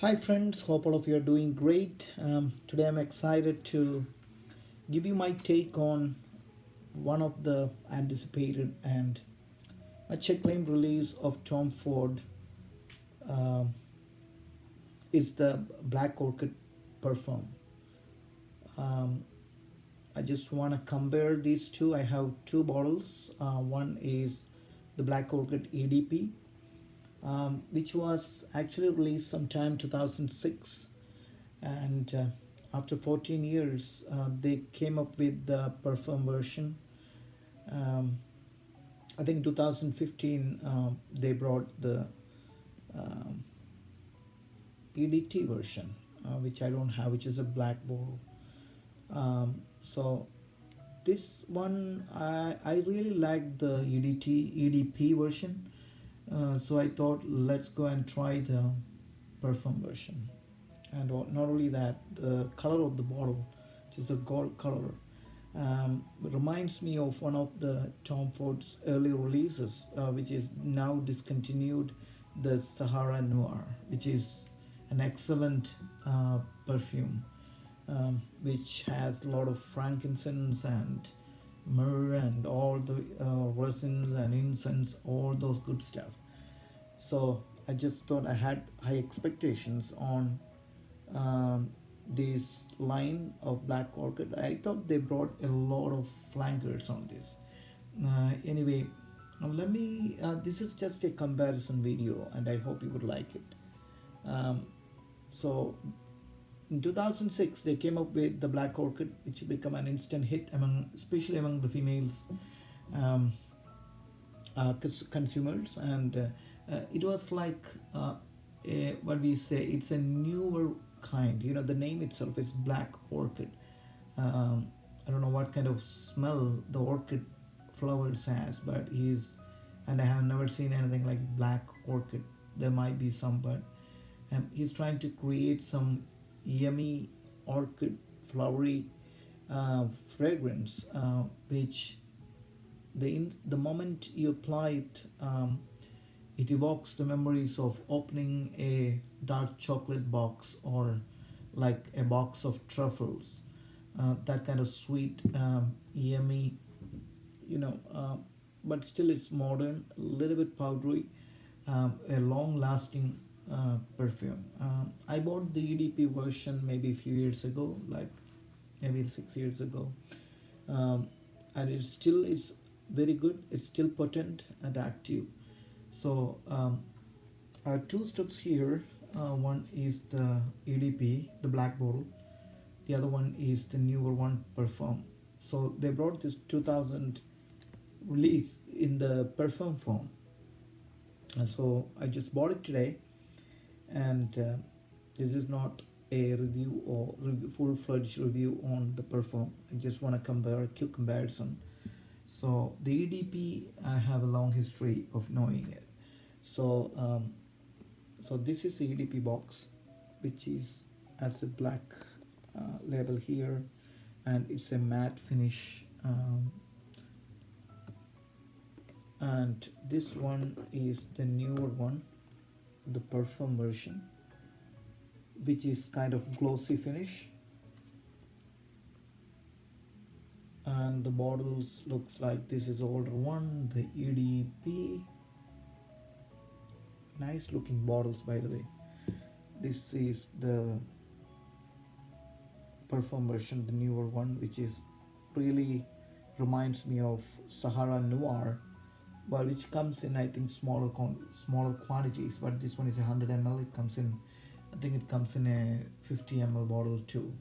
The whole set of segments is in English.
Hi friends, hope all of you are doing great. Today I'm excited to give you my take on one of the anticipated and much acclaimed release of Tom Ford. Um it's the Black Orchid Parfum. Um, I just want to compare these two. I have two bottles. One is the Black Orchid EDP, which was actually released sometime 2006, and after 14 years they came up with the perfume version. um, I think 2015 they brought the um, EDT version, which I don't have, which is a black bottle. So this one I really like the EDP version. So I thought let's go and try the perfume version. And not only that, the color of the bottle, which is a gold color, reminds me of one of the Tom Ford's early releases, which is now discontinued, the Sahara Noir, which is an excellent perfume, which has a lot of frankincense and myrrh and all the resins and incense, all those good stuff. So I just thought I had high expectations on this line of Black Orchid. I thought they brought a lot of flankers on this. Anyway, let me. This is just a comparison video, and I hope you would like it. Um, so, in 2006, they came up with the Black Orchid, which became an instant hit among, especially among the females um, consumers, and it was like what we say. It's a newer kind. You know, the name itself is Black Orchid. I don't know what kind of smell the orchid flowers has, but he's, and I have never seen anything like Black Orchid. There might be some, but he's trying to create some yummy orchid flowery fragrance, which the moment you apply it, it evokes the memories of opening a dark chocolate box or like a box of truffles. That kind of sweet, yummy, you know, but still it's modern, a little bit powdery, a long-lasting perfume. I bought the EDP version maybe a few years ago, like maybe 6 years ago, um, and it still is very good. It's still potent and active. So I have two stocks here. One is the EDP, the black bottle. The other one is the newer one, Perfume. So they brought this 2000 release in the Perfume form. And so I just bought it today, and this is not a review or full-fledged review on the Perfume. I just want to compare a quick comparison. So the EDP, I have a long history of knowing it. So so this is the EDP box, which is as a black label here, and it's a matte finish. And this one is the newer one, the Perfume version, which is kind of glossy finish, and the bottles looks like this is older one, the EDP. Nice looking bottles, by the way. This is the Perfume version, the newer one, which is really reminds me of Sahara Noir, but which comes in, I think, smaller quantities. But this one is 100 ml. It comes in, I think it comes in a 50 ml bottle too.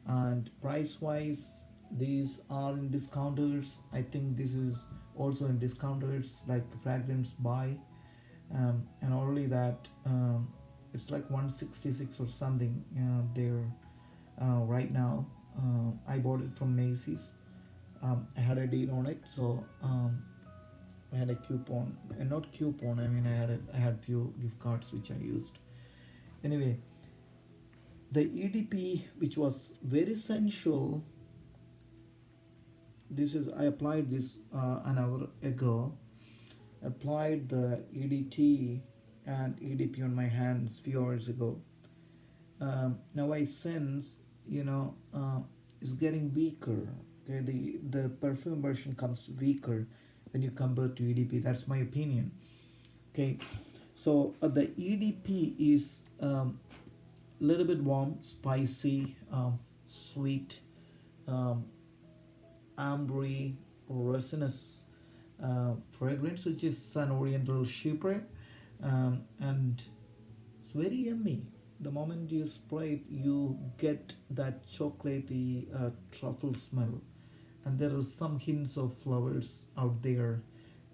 And price wise, these are in discounters. I think this is also in discounters like Fragrance Buy, and not only that, it's like 166 or something there right now. I bought it from Macy's. I had a deal on it, so I had a coupon, and not coupon. I mean, I had few gift cards which I used. Anyway, the EDP, which was very sensual. This is I applied this an hour ago. Applied the EDT and EDP on my hands few hours ago. Now I sense, it's getting weaker. Okay, the perfume version comes weaker when you compare to EDP. That's my opinion. Okay, so the EDP is little bit warm, spicy, sweet, um, ambery, resinous fragrance, which is an Oriental chypre, and it's very yummy. The moment you spray it, you get that chocolatey truffle smell, and there are some hints of flowers out there.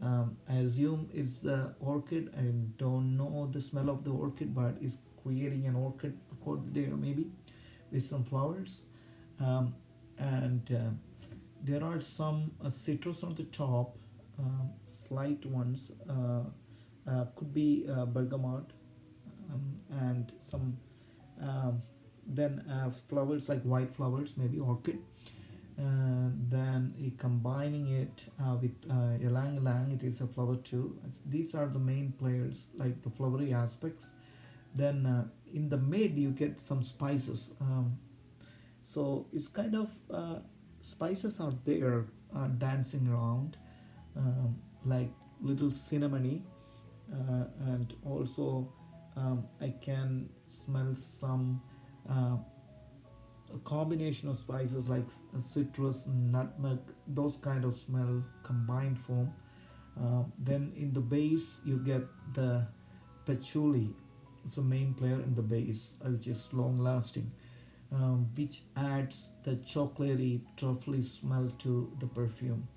I assume it's orchid. I don't know the smell of the orchid, but it's creating an orchid accord there maybe with some flowers, and there are some citrus on the top, slight ones. Could be bergamot, and some then flowers like white flowers, maybe orchid. Then combining it with ylang ylang, it is a flower too. These are the main players, like the flowery aspects. Then in the mid, you get some spices. So it's kind of spices are there dancing around, like little cinnamony, and also I can smell some a combination of spices like citrus, nutmeg, those kind of smell combined form. Then in the base you get the patchouli. It's a main player in the base, which is long lasting, which adds the chocolatey, truffly smell to the perfume,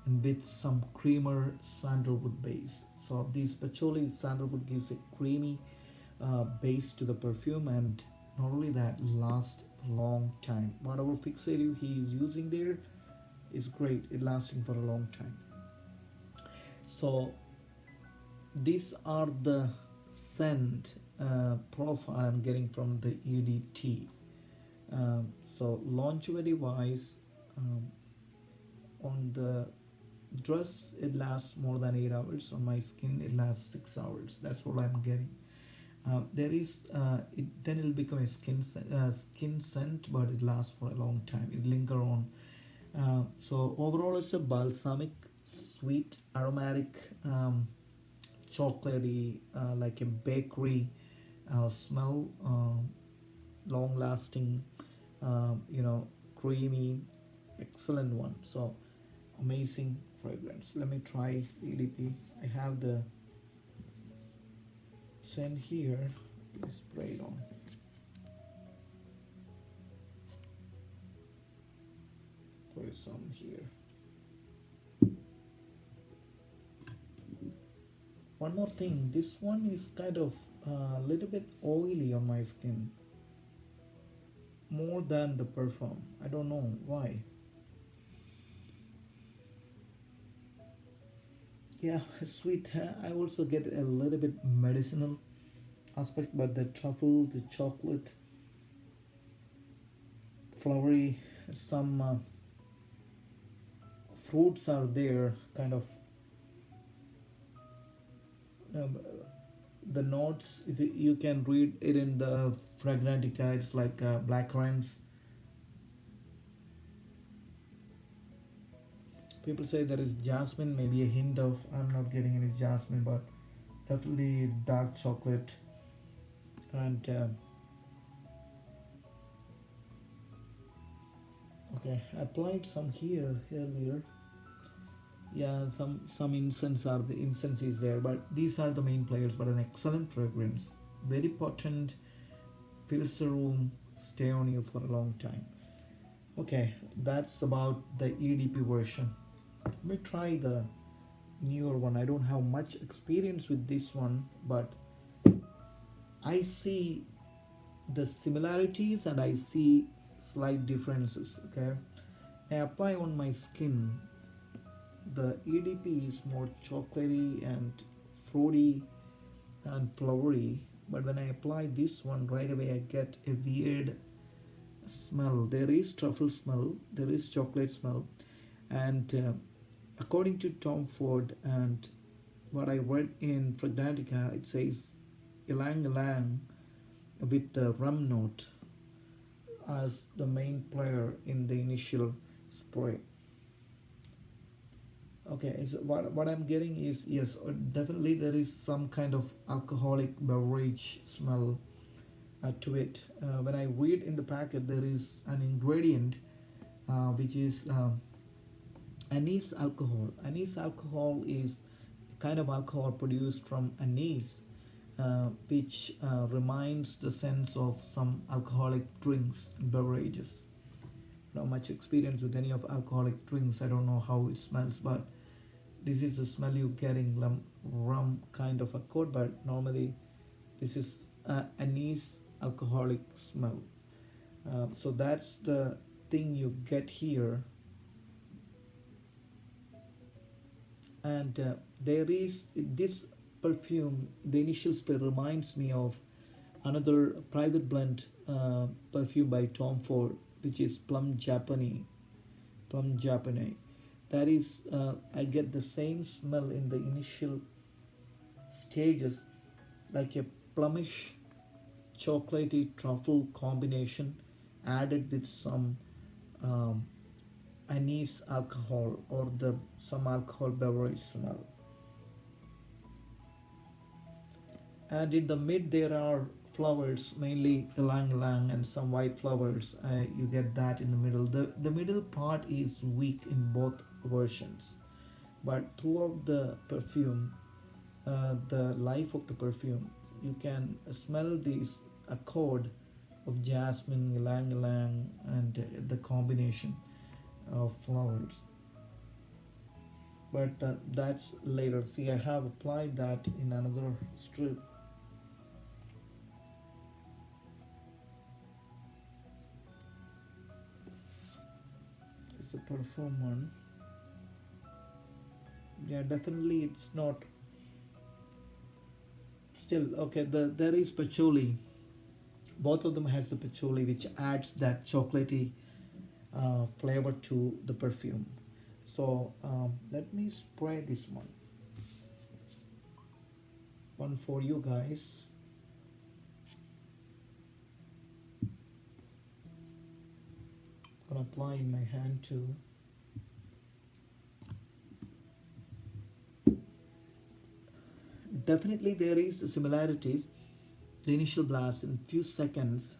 and with some creamer sandalwood base. So this patchouli sandalwood gives a creamy base to the perfume, and not only that, lasts a long time. Whatever fixative he is using there is great. It lasting for a long time. So these are the scent profile I'm getting from the EDT. So longevity wise, um, on the dress it lasts more than 8 hours. On my skin it lasts 6 hours. That's what I'm getting. There is then it'll become a skin scent, but it lasts for a long time. It linger on. So overall, it's a balsamic, sweet, aromatic, chocolatey, like a bakery smell, long lasting, creamy, excellent one. So amazing fragrance. Let me try EDP. I have the scent here. Spray it on. Put some here. One more thing, this one is kind of a little bit oily on my skin, more than the perfume. I don't know why. Yeah, sweet. I also get a little bit medicinal aspect, but the truffle, the chocolate, flowery, some fruits are there, kind of um, the notes. If you can read it in the fragrantica, it's like black currants. People say there is jasmine, maybe a hint of. I'm not getting any jasmine, but definitely dark chocolate, and okay, I applied some here earlier. Yeah, some incense is there, but these are the main players. But an excellent fragrance, very potent, fills the room, stay on you for a long time. Okay, that's about the EDP version. Let me try the newer one. I don't have much experience with this one, but I see the similarities and I see slight differences. Okay, I apply on my skin. The EDP is more chocolatey and fruity and flowery, but when I apply this one right away, I get a weird smell. There is truffle smell, there is chocolate smell, and according to Tom Ford and what I read in Fragrantica, it says ylang ylang with the rum note as the main player in the initial spray. Okay, so what I'm getting is, yes, definitely there is some kind of alcoholic beverage smell to it. When I read in the packet, there is an ingredient which is anise alcohol. Anise alcohol is a kind of alcohol produced from anise, which reminds the sense of some alcoholic drinks and beverages. Not much experience with any of alcoholic drinks. I don't know how it smells, but this is the smell you get in rum kind of a code. But normally, this is anise alcoholic smell. So that's the thing you get here. And there is this perfume. The initial spray reminds me of another private blend perfume by Tom Ford, which is Plum Japanese. That is, I get the same smell in the initial stages, like a plumish chocolatey truffle combination added with some um, anise alcohol or the some alcohol beverage smell. And in the mid there are flowers, mainly ylang ylang and some white flowers. You get that in the middle. The middle part is weak in both versions, but throughout the perfume, the life of the perfume, you can smell this accord of jasmine, ylang ylang, and the combination of flowers. But that's later. See, I have applied that in another strip. It's a perfume one. Yeah, definitely it's not. Still, okay, there is patchouli. Both of them has the patchouli, which adds that chocolatey flavor to the perfume. So let me spray this one for you guys. Gonna apply in my hand too. Definitely there is similarities. The initial blast in few seconds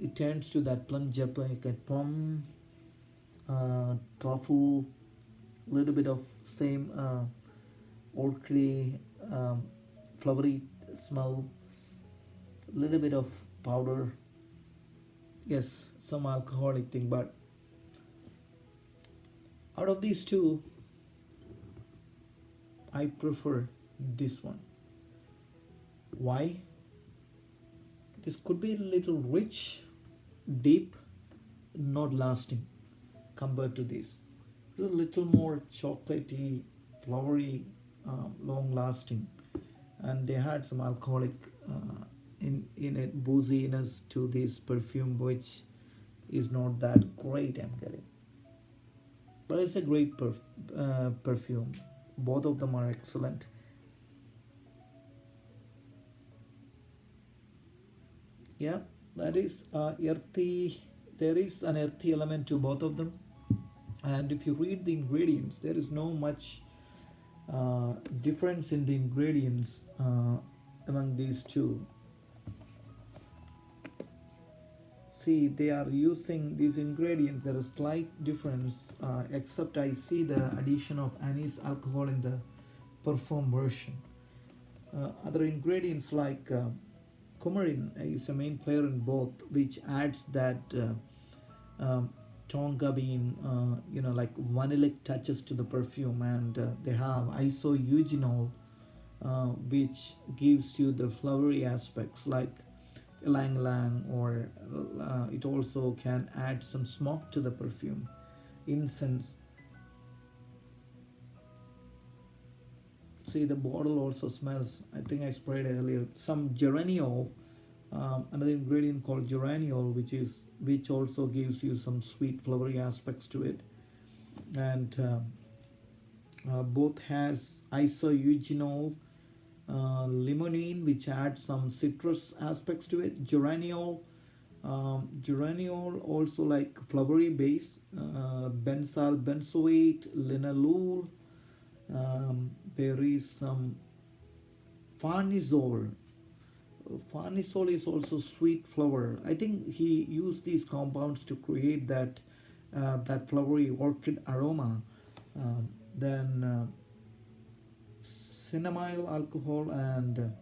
it turns to that plum Japan, you get plum, truffle, little bit of same orchid, flowery smell, little bit of powder. Yes, some alcoholic thing, but out of these two, I prefer this one. Why? This could be a little rich, deep, not lasting compared to this. This is a little more chocolatey, flowery, long lasting, and they had some alcoholic in it, booziness to this perfume, which is not that great. I'm getting, but it's a great perfume. Both of them are excellent. Yeah, that is earthy. There is an earthy element to both of them, and if you read the ingredients, there is no much difference in the ingredients among these two. See, they are using these ingredients. There is slight difference, except I see the addition of anise alcohol in the perfume version. Other ingredients like coumarin is a main player in both, which adds that tonka bean, like vanillic touches to the perfume, and they have isoeugenol, which gives you the flowery aspects like ylang ylang, or it also can add some smoke to the perfume, incense. See, the bottle also smells, I think I sprayed earlier, some geraniol, another ingredient called geraniol, which also gives you some sweet flowery aspects to it. And both has isoeugenol, limonene, which adds some citrus aspects to it. Geraniol also like flowery base. Benzyl benzoate, linalool. There is some farnesol. Farnesol is also sweet flower. I think he used these compounds to create that flowery orchid aroma. Then cinnamyl alcohol and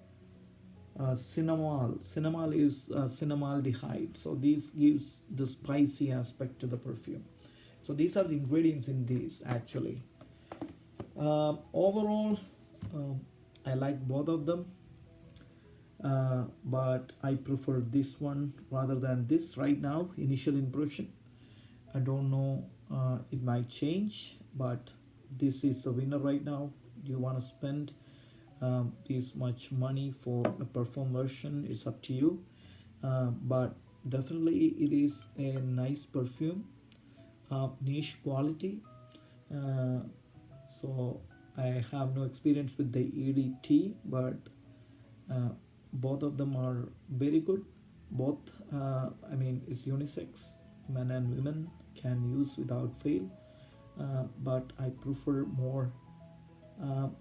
cinnamol. Cinnamol is cinnamaldehyde. So these gives the spicy aspect to the perfume. So these are the ingredients in these actually. Overall, I like both of them, but I prefer this one rather than this right now. Initial impression. I don't know. It might change, but this is the winner right now. You want to spend this much money for a perform version? It's up to you. But definitely, it is a nice perfume, niche quality. Uh, so I have no experience with the EDT, but uh, both of them are very good. Both, I mean, it's unisex. Men and women can use without fail. But I prefer more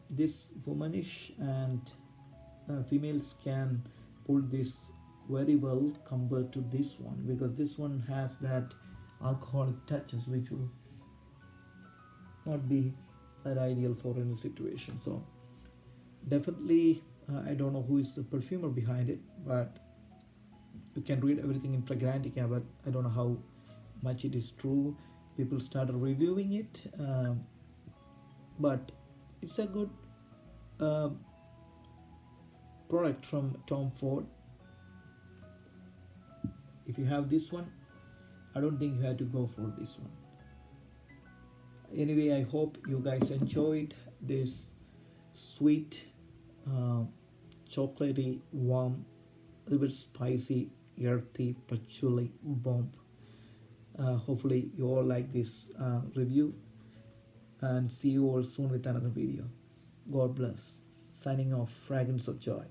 this womanish, and females can pull this very well compared to this one, because this one has that alcoholic touches which will not be that ideal for any situation. So definitely, I don't know who is the perfumer behind it, but you can read everything in Fragrantica, but I don't know how much it is true. People started reviewing it, but it's a good uh, product from Tom Ford. If you have this one, I don't think you have to go for this one. Anyway, I hope you guys enjoyed this sweet, uh, chocolatey, warm, a little bit spicy, earthy, patchouli bomb. Hopefully, you all like this review, and see you all soon with another video. God bless. Signing off, Fragrance of Joy.